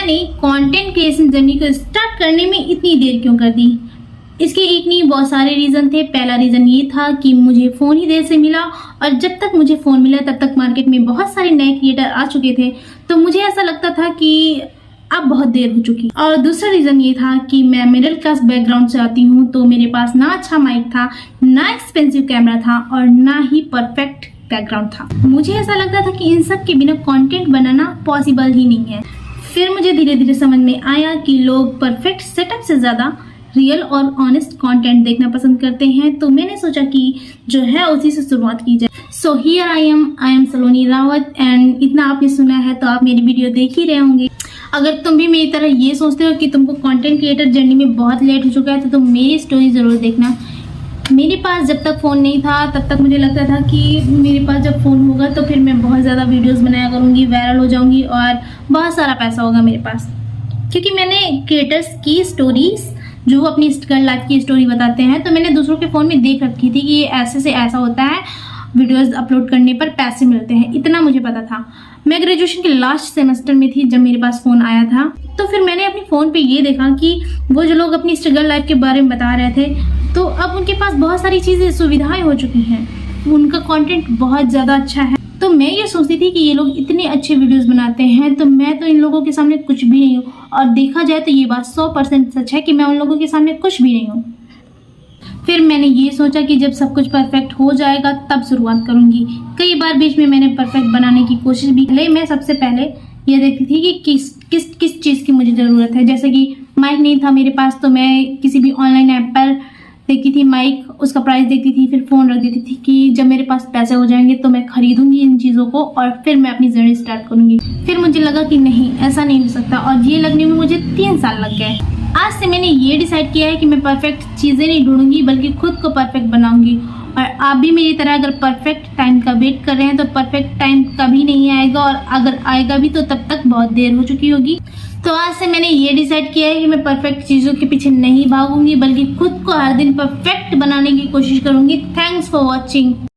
मैंने content creation journey को start करने में इतनी देर क्यों कर दी? इसके एक नहीं बहुत सारे रीज़न थे। पहला रीज़न ये था कि मुझे फ़ोन ही देर से मिला, और जब तक मुझे फ़ोन मिला तब तक मार्केट में बहुत सारे नए क्रिएटर आ चुके थे, तो मुझे ऐसा लगता था कि अब बहुत देर हो चुकी। और दूसरा रीज़न ये था कि मैं मिडिल क्लास बैकग्राउंड से आती हूँ, तो मेरे पास ना अच्छा माइक था, ना एक्सपेंसिव कैमरा था, और ना ही परफेक्ट बैकग्राउंड था। मुझे ऐसा लगता था कि इन सब के बिना कंटेंट बनाना पॉसिबल ही नहीं है। फिर मुझे धीरे धीरे समझ में आया कि लोग परफेक्ट सेटअप से ज़्यादा रियल और ऑनेस्ट कंटेंट देखना पसंद करते हैं, तो मैंने सोचा कि जो है उसी से शुरुआत की जाए। So here I am Saloni Rawat, and इतना आपने सुना है तो आप मेरी वीडियो देख ही रहे होंगे। अगर तुम भी मेरी तरह ये सोचते हो कि तुमको कंटेंट क्रिएटर जर्नी में बहुत लेट हो चुका है, तो तुम मेरी स्टोरी ज़रूर देखना। मेरे पास जब तक फ़ोन नहीं था तब तक मुझे लगता था कि मेरे पास जब फ़ोन होगा तो फिर मैं बहुत ज़्यादा वीडियोस बनाया करूँगी, वायरल हो जाऊँगी और बहुत सारा पैसा होगा मेरे पास। क्योंकि मैंने क्रिएटर्स की स्टोरीज जो अपनी स्ट्रगल लाइफ की स्टोरी बताते हैं, तो मैंने दूसरों के फ़ोन में देख रखी थी कि ये ऐसे से ऐसा होता है, वीडियोस अपलोड करने पर पैसे मिलते हैं, इतना मुझे पता था। मैं ग्रेजुएशन के लास्ट सेमेस्टर में थी जब मेरे पास फ़ोन आया था, तो फिर मैंने अपने फ़ोन पे ये देखा कि वो जो लोग अपनी स्ट्रगल लाइफ के बारे में बता रहे थे, तो अब उनके पास बहुत सारी चीज़ें सुविधाएं हो चुकी हैं, उनका कंटेंट बहुत ज़्यादा अच्छा है। तो मैं ये सोचती थी कि ये लोग इतने अच्छे वीडियोस बनाते हैं, तो मैं तो इन लोगों के सामने कुछ भी नहीं हूँ। और देखा जाए तो ये बात 100% सच है कि मैं उन लोगों के सामने कुछ भी नहीं हूँ। फिर मैंने ये सोचा कि जब सब कुछ परफेक्ट हो जाएगा तब शुरुआत करूँगी। कई बार बीच में मैंने परफेक्ट बनाने की कोशिश भी की। मैं सबसे पहले ये देखती थी कि किस चीज़ की मुझे ज़रूरत है। जैसे कि माइक नहीं था मेरे पास, तो मैं किसी भी ऑनलाइन ऐप पर देखती थी माइक, उसका प्राइस देखती थी, फिर फ़ोन रख देती थी कि जब मेरे पास पैसे हो जाएंगे तो मैं खरीदूंगी इन चीज़ों को और फिर मैं अपनी जर्नी स्टार्ट करूंगी। फिर मुझे लगा कि नहीं, ऐसा नहीं हो सकता, और ये लगने में मुझे 3 साल लग गए। आज से मैंने ये डिसाइड किया है कि मैं परफेक्ट चीज़ें नहीं ढूंढूंगी बल्कि खुद को परफेक्ट बनाऊंगी। और आप भी मेरी तरह अगर परफेक्ट टाइम का वेट कर रहे हैं तो परफेक्ट टाइम कभी नहीं आएगा, और अगर आएगा भी तो तब तक बहुत देर हो चुकी होगी। तो आज से मैंने ये डिसाइड किया है कि मैं परफेक्ट चीज़ों के पीछे नहीं भागूंगी बल्कि खुद को हर दिन परफेक्ट बनाने की कोशिश करूंगी। Thanks for watching.